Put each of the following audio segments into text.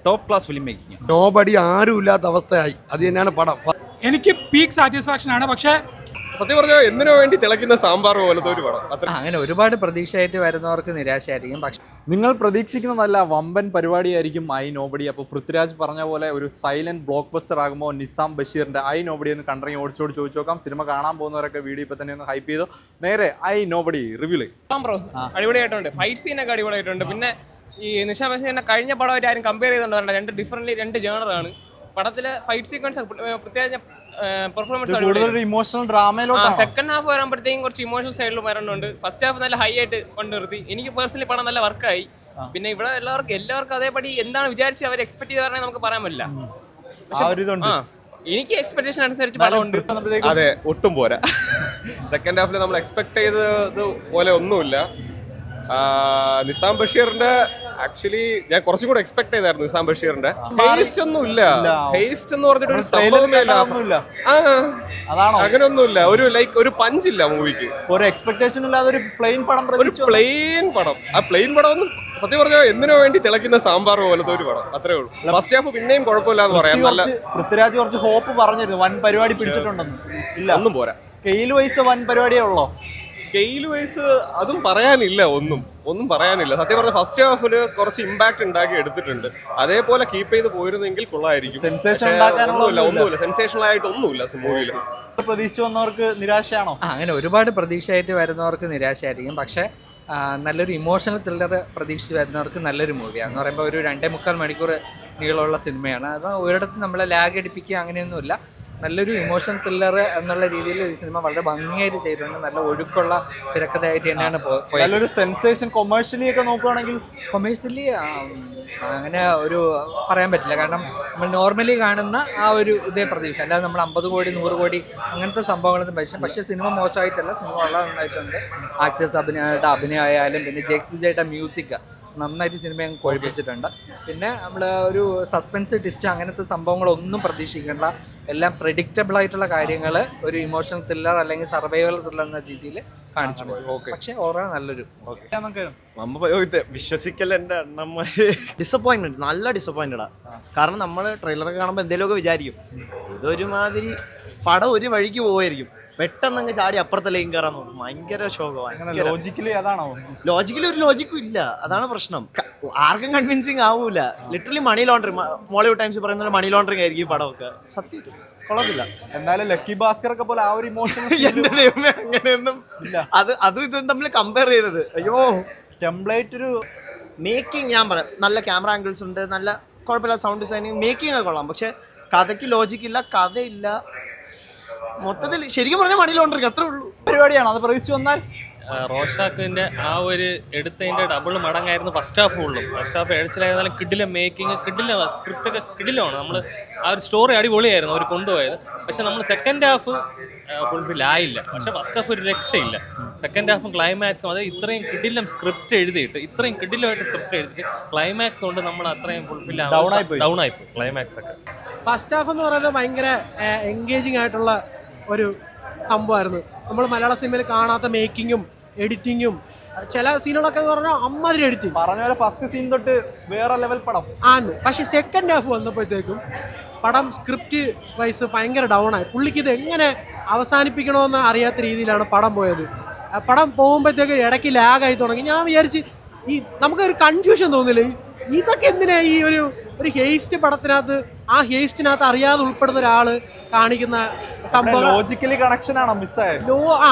Top class film making. Nobody ആരും ഇല്ലാത്ത അവസ്ഥയായി. അത് തന്നെയാണ് പടം. എനിക്ക് പീക്ക് സാറ്റിസ്ഫാക്ഷൻ ആണ്. പക്ഷേ സത്യം പറഞ്ഞാൽ എന്തിനു വേണ്ടി തിളയ്ക്കുന്ന സാമ്പാർ പോലത്തെ ഒരു പടം. അങ്ങനെ ഒരുപാട് പ്രതീക്ഷയായിട്ട് വരുന്നവർക്ക് നിരാശയായിരിക്കും. പക്ഷെ നിങ്ങൾ പ്രതീക്ഷിക്കുന്നതല്ല വമ്പൻ പരിപാടിയായിരിക്കും ഐ നോബഡി. അപ്പോൾ പൃഥ്വിരാജ് പറഞ്ഞ പോലെ ഒരു സൈലന്റ് ബ്ലോക്ക് ബസ്റ്റർ ആകുമ്പോൾ നിസാം ബഷീറിന്റെ ഐ നോബഡി എന്ന് കണ്ടറിഞ്ഞ് ഓടിച്ചോട് ചോദിച്ചു നോക്കാം. സിനിമ കാണാൻ പോകുന്നവരൊക്കെ വീഡിയോ ഇപ്പൊ തന്നെ ഒന്ന് ഹൈപ്പ് ചെയ്തു. നേരെ ഐ നോബഡി റിവ്യൂല് അടിപൊളിയായിട്ടുണ്ട്. ഫൈറ്റ് സീനൊക്കെ അടിപൊളിയായിട്ടുണ്ട്. പിന്നെ ഈ നിസാം ബഷീറിന്റെ കഴിഞ്ഞ പടമായിട്ട് ആരും കമ്പയർ ചെയ്തുകൊണ്ട് രണ്ട് ജേണറാണ്. പടത്തിലെ ഫൈറ്റ് സീക്വൻസ് പ്രത്യേകിച്ച് പെർഫോമൻസ് ഇമോഷണൽ ഡ്രാമയിലോട്ട് സെക്കൻഡ് ഹാഫ് വരുമ്പോഴത്തേക്കും കുറച്ച് ഇമോഷണൽ സൈഡിൽ വരണുണ്ട്. ഫസ്റ്റ് ഹാഫ് നല്ല ഹൈ ആയിട്ട് കൊണ്ടുവരുത്തി. എനിക്ക് പേഴ്സണലി പടം നല്ല വർക്കായി. പിന്നെ ഇവിടെ എല്ലാവർക്കും അതേപടി എന്താണ് വിചാരിച്ച് അവർ എക്സ്പെക്ട് ചെയ്ത് നമുക്ക് പറയാൻ പറ്റില്ല. എനിക്ക് എക്സ്പെക്ടേഷൻ അനുസരിച്ച് പടമുണ്ട്. അതെ, ഒട്ടും പോരാ. സെക്കൻഡ് ഹാഫിൽ നമ്മൾ എക്സ്പെക്ട് ചെയ്തത് പോലെ ഒന്നുമില്ല. നിസാം ബഷീറിന്റെ ആക്ച്വലി ഞാൻ കുറച്ചും കൂടെ എക്സ്പെക്ട് ചെയ്തായിരുന്നു. നിസാം ബഷീറിന്റെ ഹേസ്റ്റ് ഒന്നുമില്ല. ഹേസ്റ്റ് എന്ന് പറഞ്ഞിട്ട് ഒരു സംഭവമേ ഇല്ല. അങ്ങനെയൊന്നുമില്ല. ഒരു പഞ്ചില്ല മൂവിക്ക്. ഒരു എക്സ്പെക്ടേഷൻ ഇല്ലാതെ ഒരു പ്ലെയിൻ പടം. ആ പ്ലെയിൻ പടം ഒന്നും സത്യം പറഞ്ഞാൽ എന്തിനു വേണ്ടി തിളയ്ക്കുന്ന സാമ്പാർ പോലത്തെ ഒരു പടം. അത്രേ ഉള്ളൂ. ഫസ്റ്റ് ഹാഫ് പിന്നെയും കുഴപ്പമില്ല എന്ന് പറയാം. നല്ല പൃഥ്വിരാജ് കുറച്ച് ഹോപ്പ് പറഞ്ഞിരുന്നു വൻ പരിപാടി പിടിച്ചിട്ടുണ്ടെന്ന്. ഇല്ല, ഒന്നും പോരാ. സ്കെയിൽ വൈസ് വൻ പരിപാടിയേ ഉള്ളോ? സ്കെയിൽ വൈസ് അതും പറയാനില്ല. ഒന്നും പറയാനില്ല. സത്യം പറഞ്ഞ ഫസ്റ്റ് ഹാഫില് കുറച്ച് ഇമ്പാക്ട് ഉണ്ടാക്കി എടുത്തിട്ടുണ്ട്. അതേപോലെ കീപ്പ് ചെയ്ത് പോയിരുന്നെങ്കിൽ കൊള്ളായിരിക്കും. ഒന്നുമില്ല, സെൻസേഷണൽ ആയിട്ട് ഒന്നുമില്ല മൂവിയില്. പ്രതീക്ഷ വന്നവർക്ക് നിരാശയാണോ? അങ്ങനെ ഒരുപാട് പ്രതീക്ഷയായിട്ട് വരുന്നവർക്ക് നിരാശയായിരിക്കും. പക്ഷെ നല്ലൊരു ഇമോഷണൽ ത്രില്ലർ പ്രതീക്ഷിച്ച് വരുന്നവർക്ക് നല്ലൊരു മൂവിയാണ്. എന്ന് പറയുമ്പോൾ ഒരു 2.25 മണിക്കൂർ നീളമുള്ള സിനിമയാണ്. അത് ഒരിടത്തും നമ്മളെ ലാഗ് അടിപ്പിക്കുക അങ്ങനെയൊന്നുമില്ല. നല്ലൊരു ഇമോഷണൽ ത്രില്ലർ എന്നുള്ള രീതിയിൽ ഈ സിനിമ വളരെ ഭംഗിയായിട്ട് ചെയ്തിട്ടുണ്ട്. നല്ല ഒഴുക്കുള്ള തിരക്കഥയായിട്ട് തന്നെയാണ് നല്ലൊരു സെൻസേഷൻ. കൊമേഴ്ഷ്യലി ഒക്കെ നോക്കുകയാണെങ്കിൽ കൊമേഴ്ഷ്യലി അങ്ങനെ ഒരു പറയാൻ പറ്റില്ല. കാരണം നമ്മൾ നോർമലി കാണുന്ന ആ ഒരു ഇതേ പ്രതീക്ഷ, അല്ലാതെ നമ്മൾ 50 കോടി 100 കോടി അങ്ങനത്തെ സംഭവങ്ങളൊന്നും പക്ഷേ സിനിമ മോശമായിട്ടല്ല. സിനിമ വളരെ നന്നായിട്ടുണ്ട്. ആക്ടേഴ്സ് അഭിനയമായാലും പിന്നെ ജെക്സ് വിജയുടെ മ്യൂസിക് നന്നായിട്ട് സിനിമ അങ്ങ് കൊഴിപ്പിച്ചിട്ടുണ്ട്. പിന്നെ നമ്മൾ ഒരു സസ്പെൻസ് ട്വിസ്റ്റ് അങ്ങനത്തെ സംഭവങ്ങളൊന്നും പ്രതീക്ഷിക്കേണ്ട. എല്ലാം പ്രെഡിക്റ്റബിൾ ആയിട്ടുള്ള കാര്യങ്ങൾ ഒരു ഇമോഷണൽ ത്രില്ലർ അല്ലെങ്കിൽ സർവൈവൽ ത്രില്ലർ എന്ന രീതിയിൽ കാണിച്ചിട്ടുണ്ട്. പക്ഷേ ഓരോ നല്ലൊരു വിശ്വസിക്കൽ എൻ്റെ ഡിസപ്പോയിൻമെന്റ്, നല്ല ഡിസപ്പോയിന്റഡാ. കാരണം നമ്മൾ ട്രെയിലറൊക്കെ കാണുമ്പോൾ എന്തെങ്കിലുമൊക്കെ വിചാരിക്കും. ഇതൊരുമാതിരി പടം ഒരു വഴിക്ക് പോവായിരിക്കും. പെട്ടെന്ന് ചാടി അപ്പുറത്തെ ലൈൻ കയറാൻ നോക്കും. ഭയങ്കര ശോകമാണ്. ലോജിക്കലി ഒരു ലോജിക്കും ഇല്ല. അതാണ് പ്രശ്നം. ആർക്കും കൺവിൻസിങ് ആവൂല. Literally money laundering. Mollywood times പറയുന്ന മണി ലോണ്ടറിങ് ആയിരിക്കും ഈ പടമൊക്കെ. സത്യം കൊള്ളത്തില്ല. എന്നാലും ലക്കി ഭാസ്കർ ഒക്കെ പോലെ ആ ഒരു ഇമോഷൻ അങ്ങനെയൊന്നും അതും ഇതും തമ്മിൽ കമ്പയർ ചെയ്യരുത്. അയ്യോ, ടെംപ്ലേറ്റ് ഒരു മേക്കിംഗ് ഞാൻ പറയാം. നല്ല ക്യാമറ ആംഗിൾസ് ഉണ്ട്, നല്ല കുഴപ്പമില്ല സൗണ്ട് ഡിസൈനിങ്, മേക്കിംഗ് ഒക്കെ കൊള്ളാം. പക്ഷെ കഥയ്ക്ക് ലോജിക്കില്ല, കഥയില്ല. മൊത്തത്തിൽ ശരിക്കും പറഞ്ഞാൽ മണി ലോണ്ടറിങ് അത്രേ ഉള്ളൂ. പരിപാടിയാണ്. അത് പ്രതീക്ഷിച്ച് വന്നാൽ റോഷാക്കിന്റെ ആ ഒരു എടുത്തതിന്റെ ഡബിൾ മടങ്ങായിരുന്നു ഫസ്റ്റ് ഹാഫ് ഉള്ളൂ. ഫസ്റ്റ് ഹാഫ് എഴുച്ചിലായിരുന്നാലും കിഡിലെ മേക്കിംഗ്, കിഡിലെ സ്ക്രിപ്റ്റ് ഒക്കെ കിഡിലാണ്. നമ്മൾ ആ ഒരു സ്റ്റോറി അടിപൊളിയായിരുന്നു അവർ കൊണ്ടുപോയത്. പക്ഷെ നമ്മൾ സെക്കൻഡ് ഹാഫ് ഫുൾഫിൽ ആയില്ല. പക്ഷെ ഫസ്റ്റ് ഹാഫ് ഒരു രക്ഷയില്ല. സെക്കൻഡ് ഹാഫും ക്ലൈമാക്സും അത് ഇത്രയും കിഡിലും സ്ക്രിപ്റ്റ് എഴുതിയിട്ട് ഇത്രയും കിഡിലുമായിട്ട് സ്ക്രിപ്റ്റ് എഴുതിയിട്ട് ക്ലൈമാക്സ് കൊണ്ട് നമ്മൾ അത്രയും ഫുൾഫിൽ ഡൗൺ ആയിപ്പോയി ക്ലൈമാക്സ് ഒക്കെ. ഫസ്റ്റ് ഹാഫ് എന്ന് പറയുന്നത് ഭയങ്കര എൻഗേജിങ് ആയിട്ടുള്ള ഒരു സംഭവമായിരുന്നു. നമ്മൾ മലയാള സിനിമയിൽ കാണാത്ത മേക്കിങ്ങും എഡിറ്റിങ്ങും ചില സീനുകളൊക്കെ എന്ന് പറഞ്ഞാൽ അമ്മാതിരി എഡിറ്റിംഗ്. പറഞ്ഞ പോലെ ഫസ്റ്റ് സീൻ തൊട്ട് വേറെ ലെവൽ പടം ആണ്. പക്ഷേ സെക്കൻഡ് ഹാഫ് വന്നപ്പോഴത്തേക്കും പടം സ്ക്രിപ്റ്റ് വൈസ് ഭയങ്കര ഡൗൺ ആയി. പുള്ളിക്ക് ഇത് എങ്ങനെ അവസാനിപ്പിക്കണമെന്ന് അറിയാത്ത രീതിയിലാണ് പടം പോയത്. പടം പോകുമ്പോഴത്തേക്ക് ഇടയ്ക്ക് ലാഗായി തുടങ്ങി. ഞാൻ വിചാരിച്ച് നമുക്കൊരു കൺഫ്യൂഷൻ തോന്നില്ലേ, ഇതൊക്കെ എന്തിനാ ഈ ഒരു ഹേസ്റ്റ് പടത്തിനകത്ത് ആ ഹേസ്റ്റിനകത്ത് അറിയാതെ ഉൾപ്പെടുന്ന ഒരാള് കാണിക്കുന്ന സംഭവം. ലോജിക്കലി കണക്ഷൻ ആണോ മിസ്സായത്?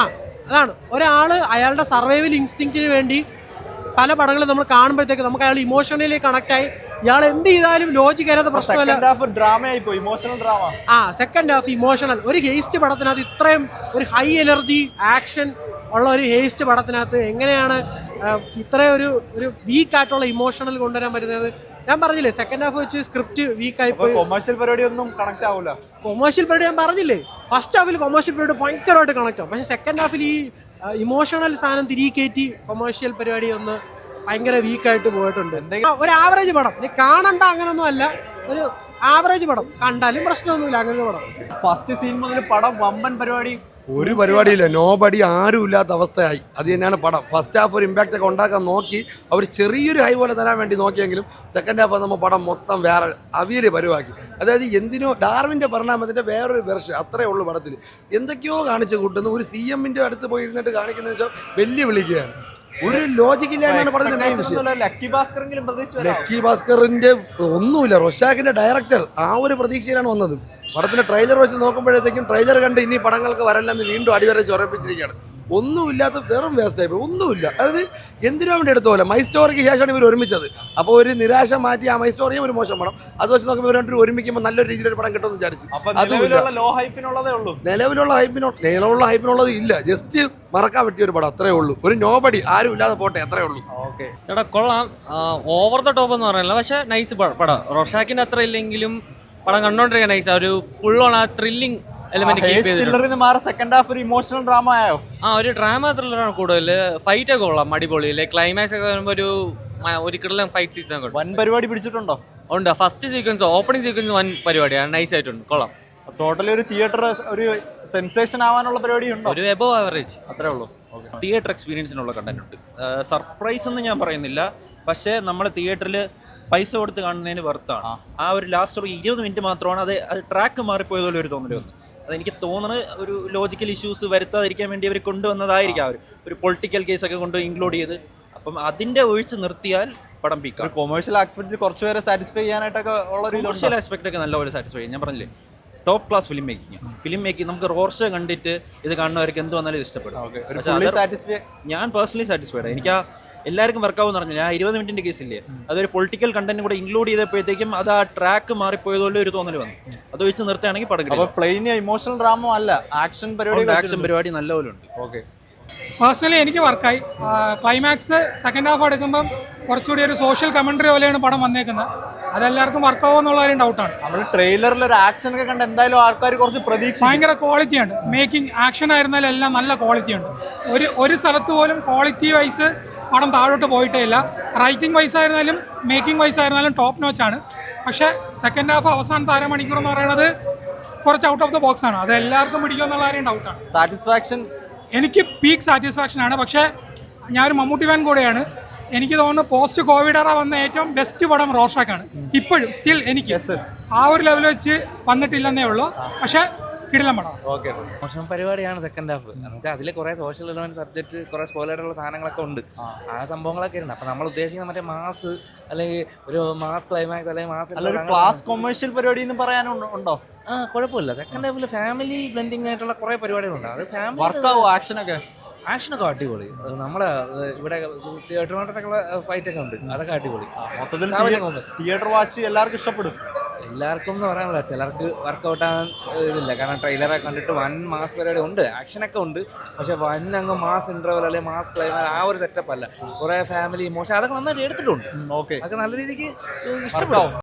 അതാണ് ഒരാള് അയാളുടെ സർവൈവൽ ഇൻസ്റ്റിങ്ക്റ്റിന് വേണ്ടി പല പടങ്ങളും നമ്മൾ കാണുമ്പോഴത്തേക്ക് നമുക്ക് അയാൾ ഇമോഷണലി കണക്ട് ആയി. ഇയാൾ എന്ത് ചെയ്താലും ലോജിക് അറിയാത്ത പ്രശ്നമല്ല. Second half emotional. ഒരു ഹേസ്റ്റ് പടത്തിനകത്ത് ഇത്രയും ഒരു ഹൈ എനർജി ആക്ഷൻ ഉള്ള ഒരു ഹേസ്റ്റ് പടത്തിനകത്ത് എങ്ങനെയാണ് ഇത്രയും ഒരു വീക്കായിട്ടുള്ള ഇമോഷണൽ കൊണ്ടുവരാൻ പറ്റുന്നത്? ഞാൻ പറഞ്ഞില്ലേ, സെക്കൻഡ് ഹാഫ് വെച്ച് സ്ക്രിപ്റ്റ് വീക്കായി പോയി. കൊമേഴ്ഷ്യൽ പരിപാടി ഒന്നും കണക്ട് ആവില്ല. കൊമേഴ്ഷ്യൽ പരിപാടി ഞാൻ പറഞ്ഞില്ലേ, ഫസ്റ്റ് ഹാഫിൽ കൊമേഴ്ഷ്യൽ പരിപാടി ഭയങ്കരമായിട്ട് കണക്ട് ആവും. പക്ഷേ സെക്കൻഡ് ഹാഫിൽ ഈ ഇമോഷണൽ സാധനം തിരികെ കയറ്റി കൊമേഴ്ഷ്യൽ പരിപാടി ഒന്ന് ഭയങ്കര വീക്കായിട്ട് പോയിട്ടുണ്ട്. ഒരു ആവറേജ് പടം, കാണണ്ട അങ്ങനൊന്നും അല്ല, ഒരു ആവറേജ് പടം, കണ്ടാലും പ്രശ്നമൊന്നുമില്ല അങ്ങനത്തെ പടം. ഫസ്റ്റ് സീൻ മുതൽ പടം വമ്പൻ പരിപാടി ഒരു പരിപാടിയില്ല, നോബടി ആരും ഇല്ലാത്ത അവസ്ഥയായി. അത് തന്നെയാണ് പടം. ഫസ്റ്റ് ഹാഫ് ഒരു ഇമ്പാക്റ്റ് ഒക്കെ ഉണ്ടാക്കാൻ നോക്കി, അവർ ചെറിയൊരു ഹൈ പോലെ തരാൻ വേണ്ടി നോക്കിയെങ്കിലും സെക്കൻഡ് ഹാഫ് നമ്മൾ പടം മൊത്തം വേറെ അവിയൽ പരുവാക്കി. അതായത് എന്തിനോ ഡാർവിൻ്റെ പരിണാമത്തിൻ്റെ വേറൊരു വെർഷൻ അത്രേ ഉള്ളൂ പടത്തിൽ. എന്തൊക്കെയോ കാണിച്ച് കൂട്ടുന്നു. ഒരു CM അടുത്ത് പോയി ഇരുന്നിട്ട് കാണിക്കുന്നതെന്ന് വെച്ചാൽ വെല്ലുവിളിക്കുകയാണ്. ഒരു ലോജിക്കില്ലായ്മയാണ് പടത്തിന്റെ മെയിൻ വിഷയം. ലക്കി ഭാസ്കറെങ്കിലും പ്രതീക്ഷിച്ചു. ലക്കി ഭാസ്കറിന്റെ ഒന്നുമില്ല, റൊഷാക്കിന്റെ ഡയറക്ടർ ആ ഒരു പ്രതീക്ഷയിലാണ് വന്നത്. പടത്തിന്റെ ട്രെയിലർ വെച്ച് നോക്കുമ്പോഴത്തേക്കും ട്രെയിലർ കണ്ട് ഇനി പടങ്ങൾക്ക് വരല്ലെന്ന് വീണ്ടും അടിവരെ ചൊറപ്പിച്ചിരിക്കുകയാണ്. ഒന്നുമില്ലാത്ത വെറും വേസ്റ്റ് ആയി പോയി. ഒന്നുമില്ല. അതായത് എന്തിനു വേണ്ടി എടുത്ത പോലെ മൈ സ്റ്റോറിക്ക് ശേഷമാണ് ഇവർ ഒരുമിച്ചത്. അപ്പോൾ ഒരു നിരാശ മാറ്റി ആ മൈ സ്റ്റോറിയും ഒരു മോശം പടം അത് വെച്ച് നോക്കുമ്പോൾ ഇവർ രണ്ടും ഒരുമിക്കുമ്പോൾ നല്ലൊരു രീതിയിലൊരു പടം കിട്ടുമെന്ന് വിചാരിച്ചു. നിലവിലുള്ള ഹൈപ്പിനുള്ളത് ഇല്ല. ജസ്റ്റ് മറക്കാൻ പറ്റിയ ഒരു പടം അത്രേ ഉള്ളൂ. ഒരു നോബടി ആരും ഇല്ലാതെ പോട്ടെ അത്രേ ഉള്ളൂ. ചേട്ടാ കൊള്ളാം. ഓവർ ദ ടോപ്പ് എന്ന് പറയുന്നില്ല, പക്ഷെ നൈസ് പടം. റൊഷാക്കിന്റെ അത്ര ഇല്ലെങ്കിലും പടം കണ്ടോണ്ടിരിക്കാൻ നൈസ്. ഒരു ഫുൾ ഓൺ ആ ത്രില്ലിംഗ് എലിമെന്റ് മാറി സെക്കൻഡ് ഹാഫ് ഒരു ഇമോഷണൽ ഡ്രാമ ആയോ? ഒരു ഡ്രാമ ത്രില്ലറാണ് കൂടുതൽ. ഫൈറ്റ് ഒക്കെ കൊള്ളാം, അടിപൊളി. ക്ലൈമാക്സ് ഒക്കെ വരുമ്പോൾ ഒരു കിടലം ഫൈറ്റ് സീസൺ ഒക്കെ വൻ പരിപാടി പിടിച്ചിട്ടുണ്ടോ? ഉണ്ട്. ഫസ്റ്റ് സീക്വൻസ്, ഓപ്പണിംഗ് സീക്വൻസ് വൻ പരിപാടിയാണ്, നൈസ് ആയിട്ടുണ്ട്, കൊള്ളാം. ടോട്ടലി ഒരു തിയേറ്റർ ഒരു സെൻസേഷൻ ആവാനുള്ള പരിപാടി ഉണ്ടോ? ഒരു എബോവ് ആവറേജ് അത്രേ ഉള്ളൂ. തിയേറ്റർ എക്സ്പീരിയൻസിനുള്ള കണ്ടന്റ് ഉണ്ട്. സർപ്രൈസ് ഒന്നും ഞാൻ പറയുന്നില്ല, പക്ഷേ നമ്മൾ തിയേറ്ററിൽ പൈസ കൊടുത്ത് കാണുന്നതിന് വർത്താണ്. ആ ഒരു ലാസ്റ്റ് ഒരു 20 മിനിറ്റ് മാത്രമാണ് അത് ട്രാക്ക് മാറിപ്പോയതുപോലെ ഒരു തോന്നൽ വന്നു. അതെനിക്ക് തോന്നുന്നത് ഒരു ലോജിക്കൽ ഇഷ്യൂസ് വരുത്താതിരിക്കാൻ വേണ്ടി അവർ കൊണ്ടുവന്നതായിരിക്കും. ഒരു പൊളിറ്റിക്കൽ കേസൊക്കെ കൊണ്ട് ഇൻക്ലൂഡ് ചെയ്ത്. അപ്പം അതിൻ്റെ ഒഴിച്ച് നിർത്തിയാൽ പടം പീക്കാം. കൊമേഴ്ഷ്യൽ ആസ്പെക്ട് കുറച്ചുപേരെ സാറ്റിസ്ഫൈ ചെയ്യാനായിട്ടൊക്കെ ഉള്ള കൊമേഴ്ഷ്യൽ ആസ്പെക്ട് ഒക്കെ നല്ലപോലെ സാറ്റിസ്ഫൈ ചെയ്യും. ഞാൻ പറഞ്ഞില്ലേ, ടോപ്പ് ക്ലാസ് ഫിലിം മേക്കിംഗ്. നമുക്ക് റോർഷ കണ്ടിട്ട് ഇത് കാണുന്നവർക്ക് എന്ത് വന്നാലും ഇത് ഇഷ്ടപ്പെടും. ഞാൻ പേഴ്സണലി സാറ്റിസ്ഫൈഡ്. എനിക്ക് എല്ലാവർക്കും വർക്കാവെന്ന് പറഞ്ഞില്ല. ആ 20 മിനിറ്റിന്റെ കേസില്ലേ, അതൊരു പൊളിറ്റിക്കൽ കണ്ടന്റ് കൂടെ ഇൻക്ലൂഡ് ചെയ്തപ്പോഴത്തേക്കും അത് ആ ട്രാക്ക് മാറിപ്പോയതുപോലെ ഒരു തോന്നൽ വന്നു. അത് വെച്ച് നിർത്തുകയാണെങ്കിൽ പടം പ്ലെയിൻ ഇമോഷണൽ ഡ്രാമ അല്ല, ആക്ഷൻ പരിപാടി നല്ലപോലെ ഉണ്ട്. ഓക്കെ, പേഴ്സണലി എനിക്ക് വർക്കായി. ക്ലൈമാക്സ് സെക്കൻഡ് ഹാഫ് എടുക്കുമ്പം കുറച്ചുകൂടി ഒരു സോഷ്യൽ കമന്ററി പോലെയാണ് പടം വന്നേക്കുന്നത്. അതെല്ലാവർക്കും വർക്കാവും എന്നുള്ള കാര്യം ഡൗട്ടാണ്. നമ്മൾ ട്രെയിലറിൽ ഒരു ആക്ഷൻ ഒക്കെ കണ്ട് എന്തായാലും ആൾക്കാർ കുറച്ച് പ്രതീക്ഷ. ഭയങ്കര ക്വാളിറ്റിയുണ്ട്. മേക്കിംഗ് ആക്ഷൻ ആയിരുന്നാലും എല്ലാം നല്ല ക്വാളിറ്റിയുണ്ട്. ഒരു സ്ഥലത്ത് പോലും ക്വാളിറ്റി വൈസ് പടം താഴോട്ട് പോയിട്ടേ ഇല്ല. റൈറ്റിംഗ് വൈസ് ആയിരുന്നാലും മേക്കിംഗ് വൈസ് ആയിരുന്നാലും ടോപ്പ് നോച്ചാണ്. പക്ഷേ സെക്കൻഡ് ഹാഫ് അവസാനത്തെ അരമണിക്കൂർ എന്ന് പറയുന്നത് കുറച്ച് ഔട്ട് ഓഫ് ദ ബോക്സ് ആണ്. അത് എല്ലാവർക്കും പിടിക്കും എന്നുള്ള കാര്യം ഡൗട്ടാണ്. സാറ്റിസ്ഫാക്ഷൻ എനിക്ക് പീക്ക് സാറ്റിസ്ഫാക്ഷൻ ആണ്. പക്ഷേ ഞാനൊരു മമ്മൂട്ടി ഫാൻ കൂടെയാണ്. എനിക്ക് തോന്നുന്നു പോസ്റ്റ് കോവിഡ് എറ വന്ന ഏറ്റവും ബെസ്റ്റ് പടം റോഷാക്കാണ് ഇപ്പോഴും. സ്റ്റിൽ എനിക്ക് ആ ഒരു ലെവൽ വെച്ച് വന്നിട്ടില്ലെന്നേ ഉള്ളൂ. പക്ഷേ കിടിലം പടം. മോശം പരിപാടിയാണ് സെക്കൻഡ് ഹാഫ്. എന്ന് വെച്ചാൽ അതിൽ കുറേ സോഷ്യൽ എലമെന്റ് സബ്ജക്റ്റ്, കുറേ സ്പോയിലറുള്ള സാധനങ്ങളൊക്കെ ഉണ്ട്. ആ സംഭവങ്ങളൊക്കെ ഉണ്ട്. അപ്പം നമ്മൾ ഉദ്ദേശിക്കുന്ന മറ്റേ മാസ് അല്ലെങ്കിൽ ഒരു മാസ് ക്ലൈമാക്സ് അല്ലെങ്കിൽ മാസ് ക്ലാസ് കൊമേഴ്ഷ്യൽ പരിപാടി എന്ന് പറയാനുണ്ടോ? കുഴപ്പമില്ല. സെക്കൻഡ് ഹാഫിൽ ഫാമിലി ബ്ലെൻഡിങ് ആയിട്ടുള്ള കുറേ പരിപാടികളുണ്ട്. അത് ഫാമിലി ആക്ഷനൊക്കെ അടിപൊളി. നമ്മളെ ഇവിടെ തിയേറ്ററിനോട്ടൊക്കെ ഫൈറ്റ് ഒക്കെ ഉണ്ട്, അതൊക്കെ അടിപൊളി. മൊത്തത്തിൽ തിയേറ്റർ വാച്ച് എല്ലാവർക്കും ഇഷ്ടപ്പെടും. എല്ലാവർക്കും എന്ന് പറയാനില്ല, ചിലർക്ക് വർക്കൗട്ട് ആകാൻ ഇതില്ല. കാരണം ട്രെയിലറൊക്കെ കണ്ടിട്ട് വൻ മാസ് പരിപാടി ഉണ്ട്, ആക്ഷനൊക്കെ ഉണ്ട്. പക്ഷെ വൻ അങ്ങ് മാസ് ഇന്റർവൽ അല്ലെങ്കിൽ മാസ് ക്ലൈമാക്സ് ആ ഒരു സെറ്റപ്പ് അല്ല. കുറെ ഫാമിലി ഇമോഷൻ അതൊക്കെ നന്നായിട്ട് എടുത്തിട്ടുണ്ട്. അതൊക്കെ നല്ല രീതിക്ക് ഇഷ്ടപ്പെടും.